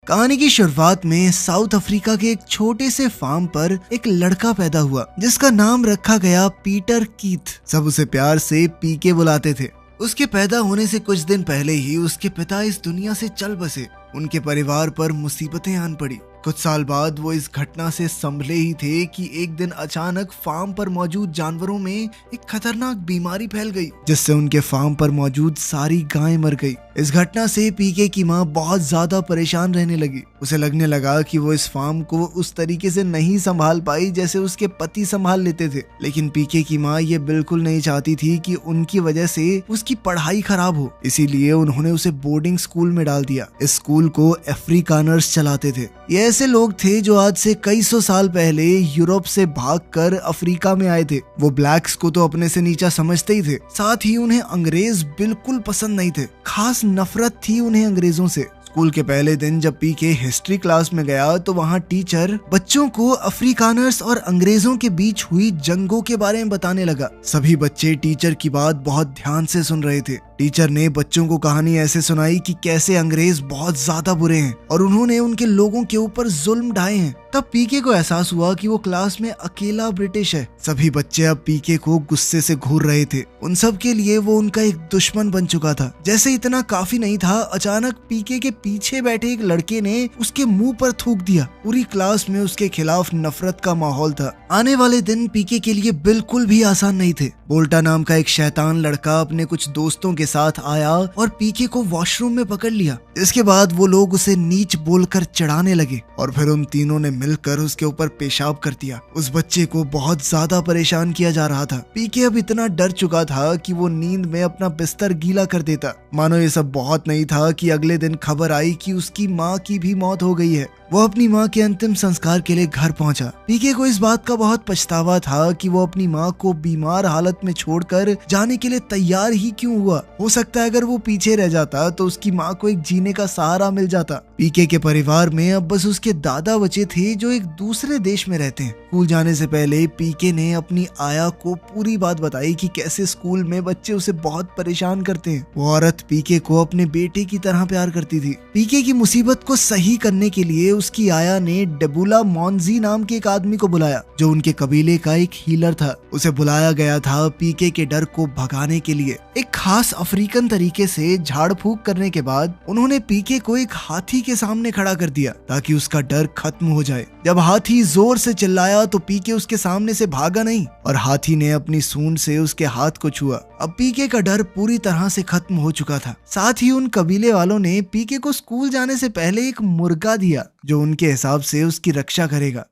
कहानी की शुरुआत में साउथ अफ्रीका के एक छोटे से फार्म पर एक लड़का पैदा हुआ जिसका नाम रखा गया पीटर कीथ। सब उसे प्यार से पीके बुलाते थे। उसके पैदा होने से कुछ दिन पहले ही उसके पिता इस दुनिया से चल बसे। उनके परिवार पर मुसीबतें आन पड़ी। कुछ साल बाद वो इस घटना से संभले ही थे कि एक दिन अचानक फार्म पर मौजूद जानवरों में एक खतरनाक बीमारी फैल गई, जिससे उनके फार्म पर मौजूद सारी गायें मर गई। इस घटना से पीके की माँ बहुत ज्यादा परेशान रहने लगी। उसे लगने लगा कि वो इस फार्म को उस तरीके से नहीं संभाल पाई जैसे उसके पति संभाल लेते थे। लेकिन पीके की माँ ये बिल्कुल नहीं चाहती थी कि उनकी वजह से उसकी पढ़ाई खराब हो, इसीलिए उन्होंने उसे बोर्डिंग स्कूल में डाल दिया। इस स्कूल को अफ्रीकानर्स चलाते थे। ये ऐसे लोग थे जो आज से कई सौ साल पहले यूरोप से भागकर अफ्रीका में आए थे। वो ब्लैक्स को तो अपने से नीचा समझते ही थे, साथ ही उन्हें अंग्रेज बिल्कुल पसंद नहीं थे। खास नफरत थी उन्हें अंग्रेजों से। स्कूल के पहले दिन जब पीके हिस्ट्री क्लास में गया तो वहाँ टीचर बच्चों को अफ्रीकानर्स और अंग्रेजों के बीच हुई जंगों के बारे में बताने लगा। सभी बच्चे टीचर की बात बहुत ध्यान से सुन रहे थे। टीचर ने बच्चों को कहानी ऐसे सुनाई कि कैसे अंग्रेज बहुत ज्यादा बुरे हैं और उन्होंने उनके लोगों के ऊपर जुल्म ढाए हैं। तब पीके को एहसास हुआ कि वो क्लास में अकेला ब्रिटिश है। सभी बच्चे अब पीके को गुस्से से घूर रहे थे। उन सब के लिए वो उनका एक दुश्मन बन चुका था। जैसे इतना काफी नहीं था, अचानक पीके के पीछे बैठे एक लड़के ने उसके मुंह पर थूक दिया। पूरी क्लास में उसके खिलाफ नफरत का माहौल था। आने वाले दिन पीके के लिए बिल्कुल भी आसान नहीं थे। बोल्टा नाम का एक शैतान लड़का अपने कुछ दोस्तों के साथ आया और पीके को वॉशरूम में पकड़ लिया। इसके बाद वो लोग उसे नीच बोलकर चढ़ाने लगे और फिर उन तीनों ने मिलकर उसके ऊपर पेशाब कर दिया। उस बच्चे को बहुत ज्यादा परेशान किया जा रहा था। पीके अब इतना डर चुका था कि वो नींद में अपना बिस्तर गीला कर देता। मानो ये सब बहुत नहीं था कि अगले दिन खबर आई कि उसकी माँ की भी मौत हो गई है। वो अपनी माँ के अंतिम संस्कार के लिए घर पहुंचा। पीके को इस बात का बहुत पछतावा था कि वो अपनी माँ को बीमार हालत में छोड़कर जाने के लिए तैयार ही क्यों हुआ। हो सकता है अगर वो पीछे रह जाता तो उसकी माँ को एक जीने का सहारा मिल जाता। पीके के परिवार में अब बस उसके दादा बचे थे जो एक दूसरे देश में रहते हैं। स्कूल जाने से पहले पीके ने अपनी आया को पूरी बात बताई कि कैसे स्कूल में बच्चे उसे बहुत परेशान करते हैं। वो औरत पीके को अपने बेटे की तरह प्यार करती थी। पीके की मुसीबत को सही करने के लिए उसकी आया ने डेबुला मोंजी नाम के एक आदमी को बुलाया जो उनके कबीले का एक हीलर था। उसे बुलाया गया था पीके के डर को भगाने के लिए। एक खास अफ्रीकन तरीके से झाड़ फूक करने के बाद उन्होंने पीके को एक हाथी के सामने खड़ा कर दिया ताकि उसका डर खत्म हो जाए। जब हाथी जोर से चिल्लाया तो पीके उसके सामने से भागा नहीं और हाथी ने अपनी सूंड से उसके हाथ को छुआ। अब पीके का डर पूरी तरह से खत्म हो चुका था। साथ ही उन कबीले वालों ने पीके को स्कूल जाने से पहले एक मुर्गा दिया जो उनके हिसाब से उसकी रक्षा करेगा।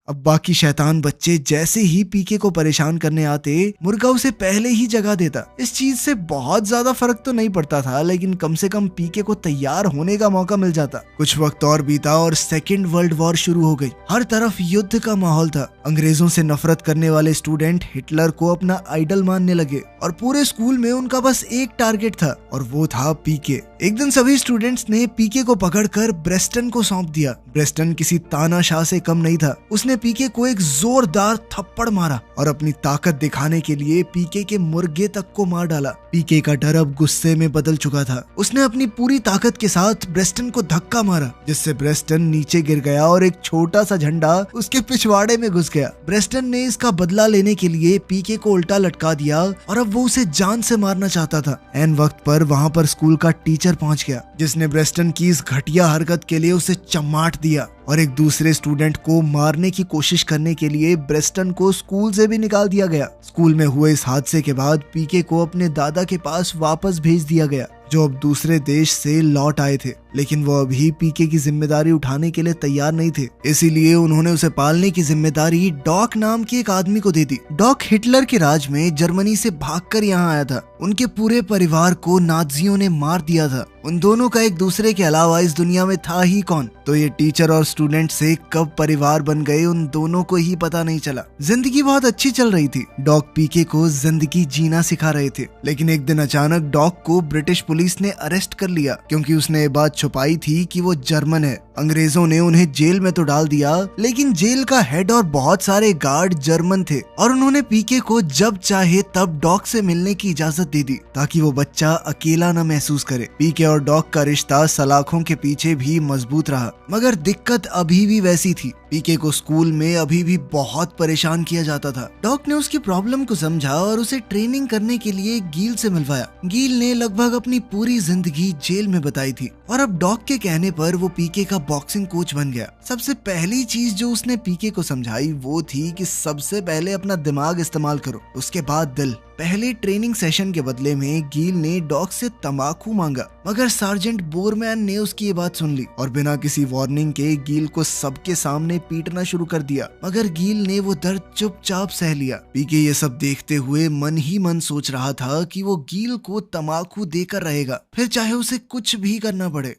अब बाकी शैतान बच्चे जैसे ही पीके को परेशान करने आते, मुर्गा उसे पहले ही जगा देता। इस चीज से बहुत ज्यादा फर्क तो नहीं पड़ता था, लेकिन कम से कम पीके को तैयार होने का मौका मिल जाता। कुछ वक्त और बीता और सेकेंड वर्ल्ड वॉर शुरू हो गई। हर तरफ युद्ध का माहौल था। अंग्रेजों से नफरत करने वाले स्टूडेंट हिटलर को अपना आइडल मानने लगे और पूरे स्कूल में उनका बस एक टारगेट था और वो था पीके। एक दिन सभी स्टूडेंट्स ने पीके को पकड़कर ब्रेस्टन को सौंप दिया। ब्रेस्टन किसी तानाशाह से कम नहीं था। उसने पीके को एक जोरदार थप्पड़ मारा और अपनी ताकत दिखाने के लिए पीके के मुर्गे तक को मार डाला। पीके का डर अब गुस्से में बदल चुका था। उसने अपनी पूरी ताकत के साथ ब्रेस्टन को धक्का मारा जिससे ब्रेस्टन नीचे गिर गया और एक छोटा सा झंडा उसके पिछवाड़े में घुस गया। ब्रेस्टन ने इसका बदला लेने के लिए पीके को उल्टा लटका दिया और अब वो उसे जान से मारना चाहता था। ऐन वक्त पर वहाँ पर स्कूल का टीचर पहुंच गया जिसने ब्रेस्टन की इस घटिया हरकत के लिए उसे चमाट दिया और एक दूसरे स्टूडेंट को मारने की कोशिश करने के लिए ब्रेस्टन को स्कूल से भी निकाल दिया गया। स्कूल में हुए इस हादसे के बाद पीके को अपने दादा के पास वापस भेज दिया गया जो अब दूसरे देश से लौट आए थे, लेकिन वो अभी पीके की जिम्मेदारी उठाने के लिए तैयार नहीं थे। इसीलिए उन्होंने उसे पालने की जिम्मेदारी डॉक नाम के एक आदमी को दे दी। डॉक हिटलर के राज में जर्मनी से भागकर यहाँ आया था। उनके पूरे परिवार को नाजियों ने मार दिया था। उन दोनों का एक दूसरे के अलावा इस दुनिया में था ही कौन। तो ये टीचर और स्टूडेंट से कब परिवार बन गए उन दोनों को ही पता नहीं चला। जिंदगी बहुत अच्छी चल रही थी। डॉक पीके को जिंदगी जीना सिखा रहे थे, लेकिन एक दिन अचानक डॉक को ब्रिटिश पुलिस ने अरेस्ट कर लिया क्योंकि उसने ये बात छुपाई थी कि वो जर्मन है। अंग्रेजों ने उन्हें जेल में तो डाल दिया, लेकिन जेल का हेड और बहुत सारे गार्ड जर्मन थे और उन्होंने पीके को जब चाहे तब डॉक से मिलने की इजाजत दे दी ताकि वो बच्चा अकेला न महसूस करे। पीके और डॉक का रिश्ता सलाखों के पीछे भी मजबूत रहा, मगर दिक्कत अभी भी वैसी थी। पीके को स्कूल में अभी भी बहुत परेशान किया जाता था। डॉक ने उसकी प्रॉब्लम को समझा और उसे ट्रेनिंग करने के लिए गील से मिलवाया। गील ने लगभग अपनी पूरी जिंदगी जेल में बताई थी और अब डॉक के कहने पर वो पीके का बॉक्सिंग कोच बन गया। सबसे पहली चीज जो उसने पीके को समझाई वो थी कि सबसे पहले अपना दिमाग इस्तेमाल करो, उसके बाद दिल। पहले ट्रेनिंग सेशन के बदले में गील ने डॉक से तंबाकू मांगा, मगर सार्जेंट बोरमैन ने उसकी ये बात सुन ली और बिना किसी वार्निंग के गील को सबके सामने पीटना शुरू कर दिया, मगर गील ने वो दर्द चुपचाप सह लिया। पीके ये सब देखते हुए मन ही मन सोच रहा था कि वो गील को तंबाकू देकर रहेगा, फिर चाहे उसे कुछ भी करना पड़े।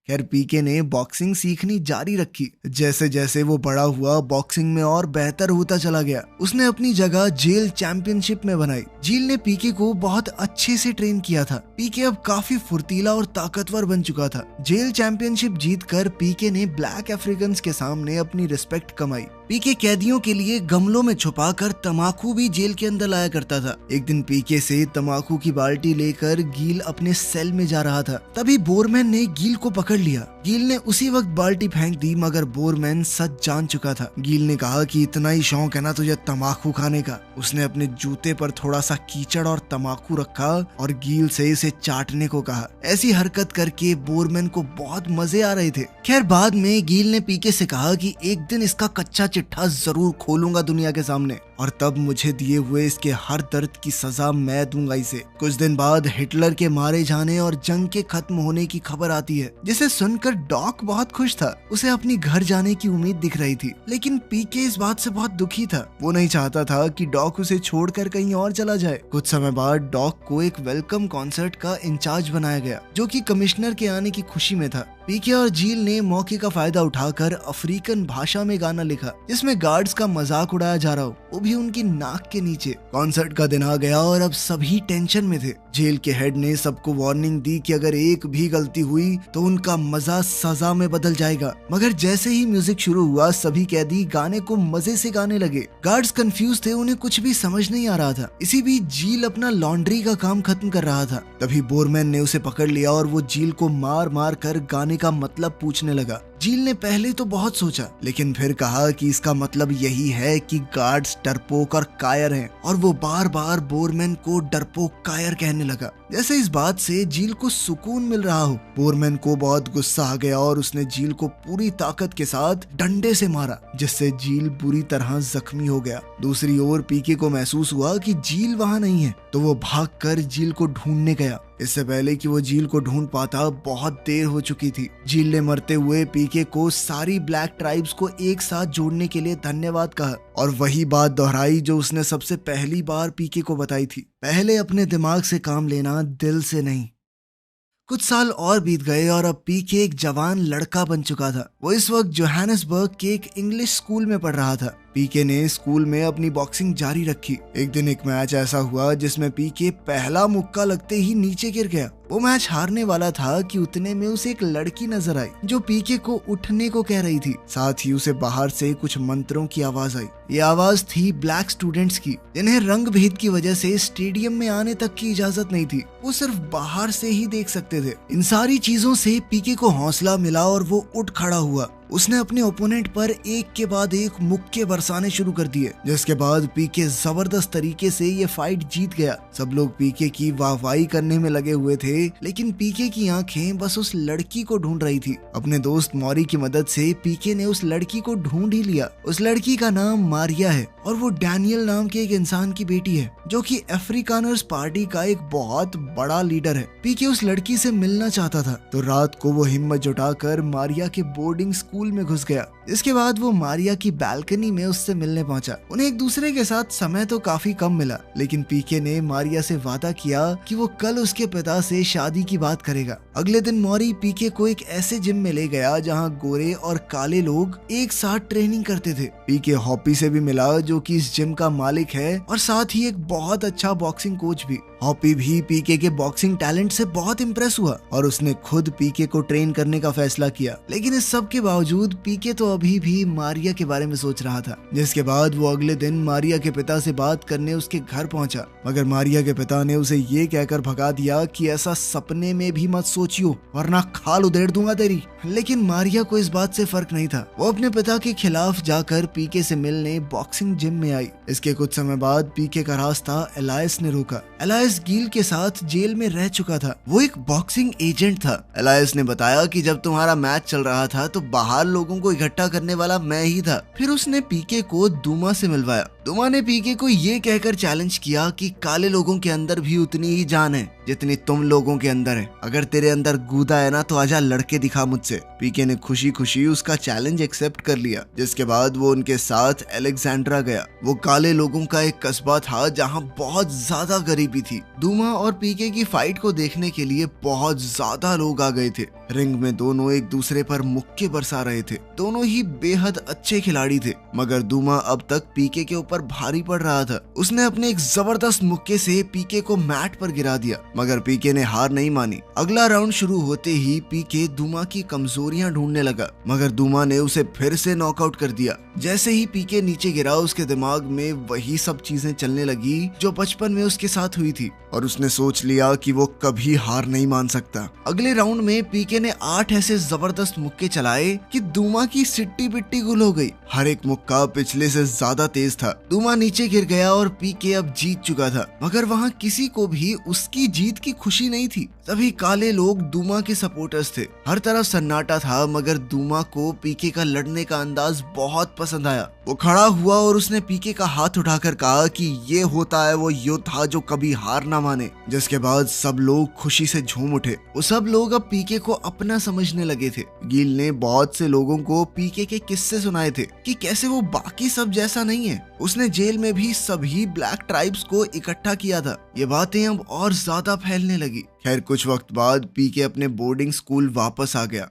खैर पीके ने बॉक्सिंग सीखनी जारी रखी। जैसे जैसे वो बड़ा हुआ बॉक्सिंग में और बेहतर होता चला गया। उसने अपनी जगह जेल चैंपियनशिप में बनाई। जील ने पीके को बहुत अच्छे से ट्रेन किया था। पीके अब काफी फुर्तीला और ताकतवर बन चुका था। जेल चैंपियनशिप जीतकर पीके ने ब्लैक अफ्रीकन के सामने अपनी रिस्पेक्ट कमाई। पीके कैदियों के लिए गमलों में छुपाकर तंबाकू भी जेल के अंदर लाया करता था। एक दिन पीके से तंबाकू की बाल्टी लेकर गील अपने सेल में जा रहा था, तभी बोरमैन ने गील को पकड़ लिया। गील ने उसी वक्त बाल्टी फेंक दी, मगर बोरमैन सच जान चुका था। गील ने कहा कि इतना ही शौक है ना तुझे तंबाकू खाने का। उसने अपने जूते पर थोड़ा सा कीचड़ और तंबाकू रखा और गील से इसे चाटने को कहा। ऐसी हरकत करके बोरमैन को बहुत मजे आ रहे थे। खैर बाद में गील ने पीके से कहा कि एक दिन इसका कच्चा चिट्ठा जरूर खोलूंगा दुनिया के सामने, और तब मुझे दिए हुए इसके हर दर्द की सजा मैं दूंगा इसे। कुछ दिन बाद हिटलर के मारे जाने और जंग के खत्म होने की खबर आती है, जिसे सुनकर डॉक बहुत खुश था। उसे अपनी घर जाने की उम्मीद दिख रही थी, लेकिन पीके इस बात से बहुत दुखी था। वो नहीं चाहता था कि डॉक उसे छोड़कर कहीं और चला जाए। कुछ समय बाद डॉक को एक वेलकम कॉन्सर्ट का इंचार्ज बनाया गया, जो कि कमिश्नर के आने की खुशी में था। पीके और जील ने मौके का फायदा उठाकर अफ्रीकन भाषा में गाना लिखा, जिसमें गार्ड्स का मजाक उड़ाया जा रहा हो, वो भी उनकी नाक के नीचे। कॉन्सर्ट का दिन आ गया और अब सभी टेंशन में थे। जेल के हेड ने सबको वार्निंग दी कि अगर एक भी गलती हुई तो उनका मजा सजा में बदल जाएगा। मगर जैसे ही म्यूजिक शुरू हुआ, सभी कैदी गाने को मजे से गाने लगे। गार्ड्स कंफ्यूज थे, उन्हें कुछ भी समझ नहीं आ रहा था। इसी बीच जील अपना लॉन्ड्री का काम खत्म कर रहा था। तभी बोरमैन ने उसे पकड़ लिया और वो जील को मार मार कर गाने का मतलब पूछने लगा। जील ने पहले तो बहुत सोचा, लेकिन फिर कहा कि इसका मतलब यही है कि गार्ड्स डरपोक और कायर हैं, और वो बार बार बोरमैन को डरपोक कायर कहने लगा, जैसे इस बात से जील को सुकून मिल रहा हो। बोरमैन को बहुत गुस्सा आ गया और उसने जील को पूरी ताकत के साथ डंडे से मारा, जिससे जील बुरी तरह जख्मी हो गया। दूसरी ओर पीके को महसूस हुआ कि जील वहां नहीं है, तो वो भागकर जील को ढूंढने गया। इससे पहले कि वो जील को ढूंढ पाता, बहुत देर हो चुकी थी। जील ने मरते हुए पीके को सारी ब्लैक ट्राइब्स को एक साथ जोड़ने के लिए धन्यवाद कहा और वही बात दोहराई जो उसने सबसे पहली बार पीके को बताई थी, पहले अपने दिमाग से काम लेना, दिल से नहीं। कुछ साल और बीत गए और अब पीके एक जवान लड़का बन चुका था। वो इस वक्त जोहानिसबर्ग के एक इंग्लिश स्कूल में पढ़ रहा था। पीके ने स्कूल में अपनी बॉक्सिंग जारी रखी। एक दिन एक मैच ऐसा हुआ जिसमें पीके पहला मुक्का लगते ही नीचे गिर गया। वो मैच हारने वाला था कि उतने में उसे एक लड़की नजर आई जो पीके को उठने को कह रही थी। साथ ही उसे बाहर से कुछ मंत्रों की आवाज आई। ये आवाज थी ब्लैक स्टूडेंट्स की, जिन्हें रंग भेद की वजह से स्टेडियम में आने तक की इजाजत नहीं थी। वो सिर्फ बाहर से ही देख सकते थे। इन सारी चीजों से पीके को हौसला मिला और वो उठ खड़ा हुआ। उसने अपने ओपोनेंट पर एक के बाद एक मुक्के बरसाने शुरू कर दिए, जिसके बाद पीके जबरदस्त तरीके से ये फाइट जीत गया। सब लोग पीके की वाहवाही करने में लगे हुए थे, लेकिन पीके की आंखें बस उस लड़की को ढूंढ रही थी। अपने दोस्त मौरी की मदद से पीके ने उस लड़की को ढूंढ ही लिया। उस लड़की का नाम मारिया है और वो डैनियल नाम के एक इंसान की बेटी है, जो कि अफ्रीकानर्स पार्टी का एक बहुत बड़ा लीडर है। पीके उस लड़की से मिलना चाहता था, तो रात को वो हिम्मत जुटाकर मारिया के बोर्डिंग स्कूल में घुस गया। इसके बाद वो मारिया की बालकनी में उससे मिलने पहुंचा। उन्हें एक दूसरे के साथ समय तो काफी कम मिला, लेकिन पीके ने मारिया से वादा किया कि वो कल उसके पिता से शादी की बात करेगा। अगले दिन मौरी पीके को एक ऐसे जिम में ले गया जहां गोरे और काले लोग एक साथ ट्रेनिंग करते थे। पीके हॉपी से भी मिला, जो कि इस जिम का मालिक है और साथ ही एक बहुत अच्छा बॉक्सिंग कोच भी। हॉपी भी पीके के बॉक्सिंग टैलेंट से बहुत इम्प्रेस हुआ और उसने खुद पीके को ट्रेन करने का फैसला किया। लेकिन इस सब के बावजूद पीके तो अभी भी मारिया के बारे में सोच रहा था, जिसके बाद वो अगले दिन मारिया के पिता से बात करने उसके घर पहुंचा। मगर मारिया के पिता ने उसे ये कहकर भगा दिया कि ऐसा सपने में भी मत सोचियो वरना खाल उधेड़ दूंगा तेरी। लेकिन मारिया को इस बात से फर्क नहीं था। वो अपने पिता के खिलाफ जाकर पीके से मिलने बॉक्सिंग जिम में आई। इसके कुछ समय बाद पीके का रास्ता एलायस ने रोका। एलायस गील के साथ जेल में रह चुका था। वो एक बॉक्सिंग एजेंट था। एलायस ने बताया कि जब तुम्हारा मैच चल रहा था तो बाहर लोगों को इकट्ठा करने वाला मैं ही था। फिर उसने पीके को दूमा से मिलवाया। दूमा ने पीके को ये कहकर चैलेंज किया कि काले लोगों के अंदर भी उतनी ही जान है जितनी तुम लोगों के अंदर है। अगर तेरे अंदर गूदा है ना तो आजा लड़के दिखा मुझसे। पीके ने खुशी खुशी उसका चैलेंज एक्सेप्ट कर लिया, जिसके बाद वो उनके साथ अलेक्जेंड्रा गया। वो काले लोगों का एक कस्बा था जहाँ बहुत ज्यादा गरीबी थी। दूमा और पीके की फाइट को देखने के लिए बहुत ज्यादा लोग आ गए थे। रिंग में दोनों एक दूसरे पर मुक्के बरसा रहे थे। दोनों ही बेहद अच्छे खिलाड़ी थे, मगर दूमा अब तक पीके के ऊपर भारी पड़ रहा था। उसने अपने एक जबरदस्त मुक्के से पीके को मैट पर गिरा दिया, मगर पीके ने हार नहीं मानी। अगला राउंड शुरू होते ही पीके दूमा की कमजोरियां ढूंढने लगा, मगर दूमा ने उसे फिर से नॉकआउट कर दिया। जैसे ही पीके नीचे गिरा उसके दिमाग में वही सब चीजें चलने लगी जो बचपन में उसके साथ हुई थी, और उसने सोच लिया कि वो कभी हार नहीं मान सकता। अगले राउंड में पीके ने 8 ऐसे जबरदस्त मुक्के चलाए कि दूमा की सिट्टी पिट्टी गुल हो गई। हर एक मुक्का पिछले से ज्यादा तेज था। दूमा नीचे गिर गया और पीके अब जीत चुका था, मगर वहाँ किसी को भी उसकी जीत की खुशी नहीं थी। सभी काले लोग दूमा के सपोर्टर्स थे। हर तरफ सन्नाटा था, मगर दूमा को पीके का लड़ने का अंदाज बहुत पसंद आया। वो खड़ा हुआ और उसने पीके का हाथ उठाकर कहा कि ये होता है वो योद्धा जो कभी हार ना माने। जिसके बाद सब लोग खुशी से झूम उठे। वो सब लोग अब पीके को अपना समझने लगे थे। गील ने बहुत से लोगों को पीके के किस्से सुनाए थे कि कैसे वो बाकी सब जैसा नहीं है। उसने जेल में भी सभी ब्लैक ट्राइब्स को इकट्ठा किया था। ये बातें अब और ज्यादा फैलने लगी। खैर कुछ वक्त बाद पीके अपने बोर्डिंग स्कूल वापस आ गया।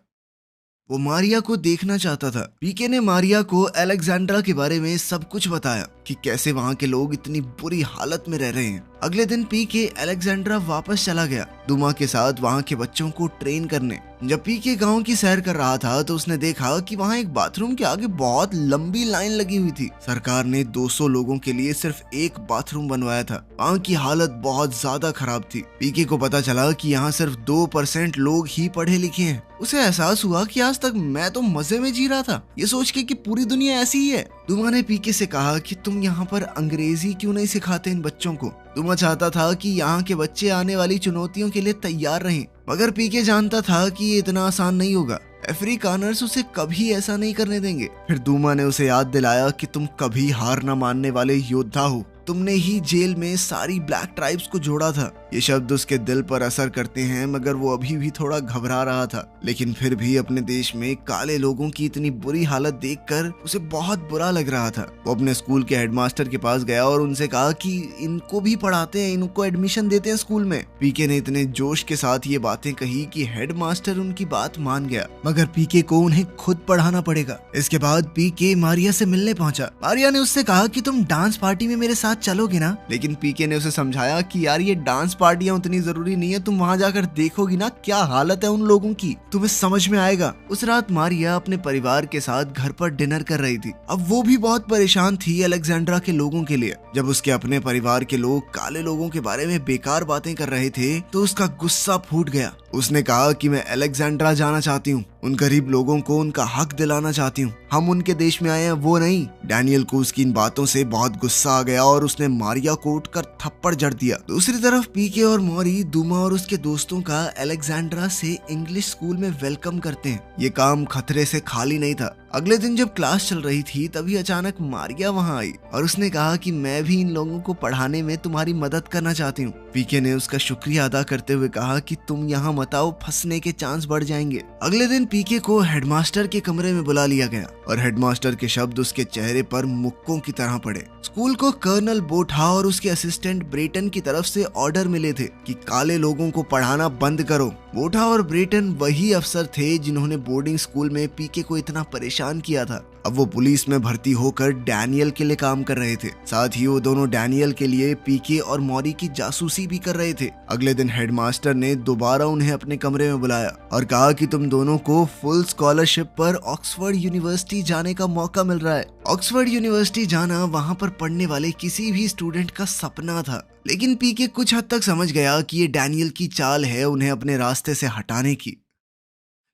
वो मारिया को देखना चाहता था। पीके ने मारिया को अलेक्जेंड्रा के बारे में सब कुछ बताया कि कैसे वहाँ के लोग इतनी बुरी हालत में रह रहे हैं। अगले दिन पीके अलेक्जेंड्रा वापस चला गया दूमा के साथ वहाँ के बच्चों को ट्रेन करने। जब पीके गांव की सैर कर रहा था तो उसने देखा कि वहाँ एक बाथरूम के आगे बहुत लंबी लाइन लगी हुई थी। सरकार ने 200 लोगों के लिए सिर्फ एक बाथरूम बनवाया था। वहाँ की हालत बहुत ज्यादा खराब थी। पीके को पता चला कि यहाँ सिर्फ 2% लोग ही पढ़े लिखे हैं। उसे एहसास हुआ कि आज तक मैं तो मजे में जी रहा था, ये सोच के कि पूरी दुनिया ऐसी ही है। दूमा ने पीके से कहा कि तुम यहाँ पर अंग्रेजी क्यों नहीं सिखाते इन बच्चों को। दूमा चाहता था कि यहाँ के बच्चे आने वाली चुनौतियों के लिए तैयार रहें, मगर पीके जानता था कि ये इतना आसान नहीं होगा। अफ्रीकानर्स उसे कभी ऐसा नहीं करने देंगे। फिर दूमा ने उसे याद दिलाया कि तुम कभी हार न मानने वाले योद्धा हो। तुमने ही जेल में सारी ब्लैक ट्राइब्स को जोड़ा था। ये शब्द उसके दिल पर असर करते हैं, मगर वो अभी भी थोड़ा घबरा रहा था। लेकिन फिर भी अपने देश में काले लोगों की इतनी बुरी हालत देखकर उसे बहुत बुरा लग रहा था। वो अपने स्कूल के हेडमास्टर के पास गया और उनसे कहा कि इनको भी पढ़ाते हैं, इनको एडमिशन देते हैं स्कूल में। पीके ने इतने जोश के साथ ये बातें कही कि हेडमास्टर उनकी बात मान गया, मगर पीके को उन्हें खुद पढ़ाना पड़ेगा। इसके बाद पीके मारिया से मिलने पहुंचा। मारिया ने उससे कहा कि तुम डांस पार्टी में मेरे साथ चलोगे ना। लेकिन पीके ने उसे समझाया कि यार ये डांस पार्टियां उतनी जरूरी नहीं है, तुम वहां जाकर देखोगी ना क्या हालत है उन लोगों की, तुम्हें समझ में आएगा। उस रात मारिया अपने परिवार के साथ घर पर डिनर कर रही थी। अब वो भी बहुत परेशान थी अलेक्जेंड्रा के लोगों के लिए। जब उसके अपने परिवार के लोग काले लोगों के बारे में बेकार बातें कर रहे थे तो उसका गुस्सा फूट गया। उसने कहा कि मैं अलेक्जेंड्रा जाना चाहती हूँ, उन गरीब लोगों को उनका हक दिलाना चाहती हूँ। हम उनके देश में आए हैं, वो नहीं। डैनियल को उसकी इन बातों से बहुत गुस्सा आ गया और उसने मारिया को उठकर थप्पड़ जड़ दिया। दूसरी तरफ पीके और मौरी दूमा और उसके दोस्तों का अलेक्जेंड्रा से इंग्लिश स्कूल में वेलकम करते हैं। ये काम खतरे से खाली नहीं था। अगले दिन जब क्लास चल रही थी तभी अचानक मारिया वहां आई और उसने कहा कि मैं भी इन लोगों को पढ़ाने में तुम्हारी मदद करना चाहती हूँ। पीके ने उसका शुक्रिया अदा करते हुए कहा कि तुम यहाँ मत आओ, फंसने के चांस बढ़ जाएंगे। अगले दिन पीके को हेडमास्टर के कमरे में बुला लिया गया और हेडमास्टर के शब्द उसके चेहरे पर मुक्कों की तरह पड़े। स्कूल को कर्नल बोठा और उसके असिस्टेंट ब्रेटन की तरफ से ऑर्डर मिले थे कि काले लोगों को पढ़ाना बंद करो। बोठा और ब्रेटन वही अफसर थे जिन्होंने बोर्डिंग स्कूल में पीके को इतना परेशान किया था। अब वो पुलिस में भर्ती होकर डैनियल के लिए काम कर रहे थे। साथ ही वो दोनों डैनियल के लिए पीके और मौरी की जासूसी भी कर रहे थे। अगले दिन हेडमास्टर ने दोबारा उन्हें अपने कमरे में बुलाया और कहा कि तुम दोनों को फुल स्कॉलरशिप पर ऑक्सफोर्ड यूनिवर्सिटी जाने का मौका मिल रहा है। ऑक्सफोर्ड यूनिवर्सिटी जाना वहाँ पर पढ़ने वाले किसी भी स्टूडेंट का सपना था, लेकिन पीके कुछ हद तक समझ गया कि ये डैनियल की चाल है उन्हें अपने रास्ते से हटाने की।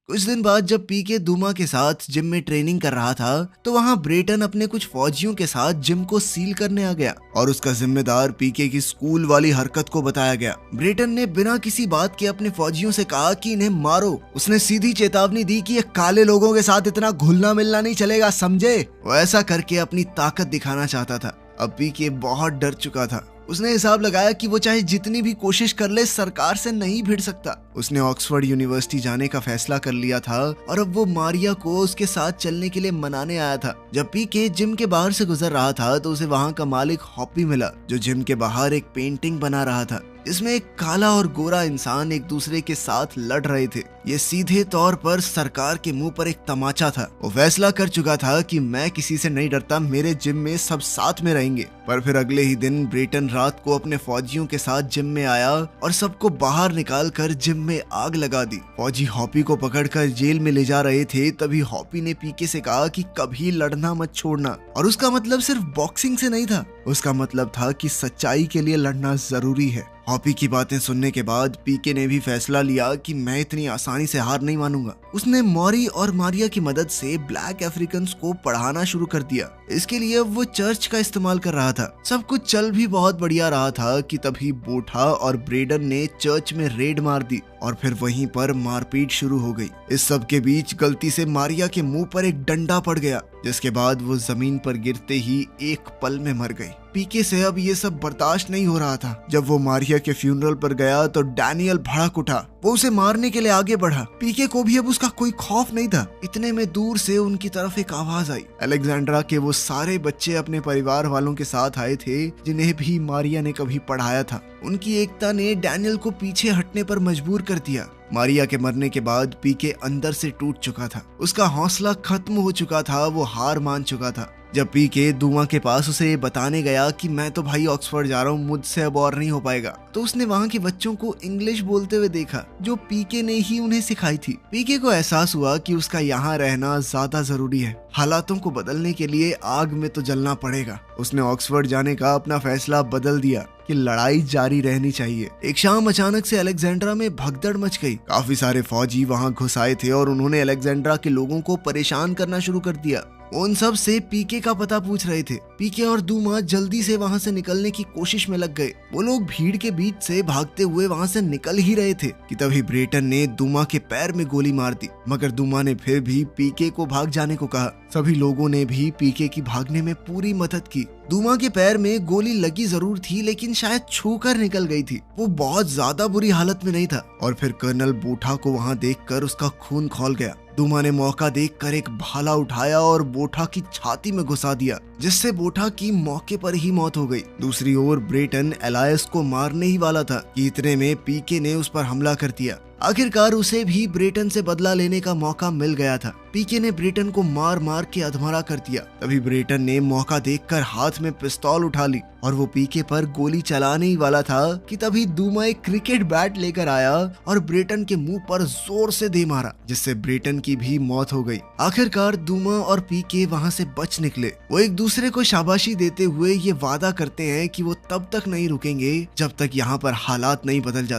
कुछ दिन बाद जब पीके दूमा के साथ जिम में ट्रेनिंग कर रहा था तो वहाँ ब्रेटन अपने कुछ फौजियों के साथ जिम को सील करने आ गया और उसका जिम्मेदार पीके की स्कूल वाली हरकत को बताया गया। ब्रेटन ने बिना किसी बात के अपने फौजियों से कहा कि इन्हें मारो। उसने सीधी चेतावनी दी कि ये काले लोगों के साथ इतना घुलना मिलना नहीं चलेगा, समझे। वो ऐसा करके अपनी ताकत दिखाना चाहता था। अब पीके बहुत डर चुका था। उसने हिसाब लगाया कि वो चाहे जितनी भी कोशिश कर ले सरकार से नहीं भिड़ सकता। उसने ऑक्सफोर्ड यूनिवर्सिटी जाने का फैसला कर लिया था और अब वो मारिया को उसके साथ चलने के लिए मनाने आया था। जब पीके जिम के बाहर से गुजर रहा था तो उसे वहाँ का मालिक हॉपी मिला जो जिम के बाहर एक पेंटिंग बना रहा था जिसमें एक काला और गोरा इंसान एक दूसरे के साथ लड़ रहे थे। ये सीधे तौर पर सरकार के मुंह पर एक तमाचा था। वो फैसला कर चुका था कि मैं किसी से नहीं डरता, मेरे जिम में सब साथ में रहेंगे। पर फिर अगले ही दिन ब्रेटन रात को अपने फौजियों के साथ जिम में आया और सबको बाहर निकाल कर जिम में आग लगा दी। फौजी हॉपी को पकड़कर जेल में ले जा रहे थे तभी हॉपी ने पीके से कहा कि कभी लड़ना मत छोड़ना। और उसका मतलब सिर्फ बॉक्सिंग से नहीं था, उसका मतलब था कि सच्चाई के लिए लड़ना जरूरी है। हॉपी की बातें सुनने के बाद पीके ने भी फैसला लिया कि मैं इतनी आसानी से हार नहीं मानूंगा। उसने मौरी और मारिया की मदद से ब्लैक अफ्रीकन्स को पढ़ाना शुरू कर दिया। इसके लिए वो चर्च का इस्तेमाल कर रहा था। सब कुछ चल भी बहुत बढ़िया रहा था कि तभी बोठा और ब्रेडन ने चर्च में रेड मार दी और फिर वहीं पर मारपीट शुरू हो गई। इस सब के बीच गलती से मारिया के मुंह पर एक डंडा पड़ गया जिसके बाद वो जमीन पर गिरते ही एक पल में मर गई। पीके से अब ये सब बर्दाश्त नहीं हो रहा था। जब वो मारिया के फ्यूनरल पर गया तो डैनियल भड़क उठा। वो उसे मारने के लिए आगे बढ़ा। पीके को भी अब उसका कोई खौफ नहीं था। इतने में दूर से उनकी तरफ एक आवाज आई। अलेक्जेंड्रा के वो सारे बच्चे अपने परिवार वालों के साथ आए थे जिन्हें भी मारिया ने कभी पढ़ाया था। उनकी एकता ने डैनियल को पीछे हटने पर मजबूर कर दिया। मारिया के मरने के बाद पीके अंदर से टूट चुका था। उसका हौसला खत्म हो चुका था, वो हार मान चुका था। जब पीके दूमा के पास उसे ये बताने गया कि मैं तो भाई ऑक्सफोर्ड जा रहा हूँ, मुझसे अब और नहीं हो पाएगा, तो उसने वहाँ के बच्चों को इंग्लिश बोलते हुए देखा जो पीके ने ही उन्हें सिखाई थी। पीके को एहसास हुआ कि उसका यहाँ रहना ज्यादा जरूरी है। हालातों को बदलने के लिए आग में तो जलना पड़ेगा। उसने ऑक्सफोर्ड जाने का अपना फैसला बदल दिया कि लड़ाई जारी रहनी चाहिए। एक शाम अचानक से अलेक्जेंड्रा में भगदड़ मच गई। काफी सारे फौजी वहाँ घुस आए थे और उन्होंने अलेक्जेंड्रा के लोगों को परेशान करना शुरू कर दिया। उन सब से पीके का पता पूछ रहे थे। पीके और दूमा जल्दी से वहाँ से निकलने की कोशिश में लग गए। वो लोग भीड़ के बीच से भागते हुए वहाँ से निकल ही रहे थे कि तभी ब्रेटन ने दूमा के पैर में गोली मार दी, मगर दूमा ने फिर भी पीके को भाग जाने को कहा। सभी लोगों ने भी पीके की भागने में पूरी मदद की। दूमा के पैर में गोली लगी जरूर थी लेकिन शायद छूकर निकल गई थी। वो बहुत ज्यादा बुरी हालत में नहीं था। और फिर कर्नल बोठा को वहाँ देखकर उसका खून खौल गया। दूमा ने मौका देखकर एक भाला उठाया और बोठा की छाती में घुसा दिया, जिससे बोठा की मौके पर ही मौत हो गई। दूसरी ओर ब्रेटन एलायस को मारने ही वाला था कि इतने में पीके ने उस पर हमला कर दिया। आखिरकार उसे भी ब्रेटन से बदला लेने का मौका मिल गया था। पीके ने ब्रेटन को मार मार के अधमरा कर दिया। तभी ब्रेटन ने मौका देखकर हाथ में पिस्तौल उठा ली और वो पीके पर गोली चलाने ही वाला था कि तभी दूमा एक क्रिकेट बैट लेकर आया और ब्रेटन के मुंह पर जोर से दे मारा, जिससे ब्रेटन की भी मौत हो गई। आखिरकार दूमा और पीके वहाँ से बच निकले। वो एक दूसरे को शाबाशी देते हुए ये वादा करते हैं कि वो तब तक नहीं रुकेंगे जब तक यहाँ पर हालात नहीं बदल जाते।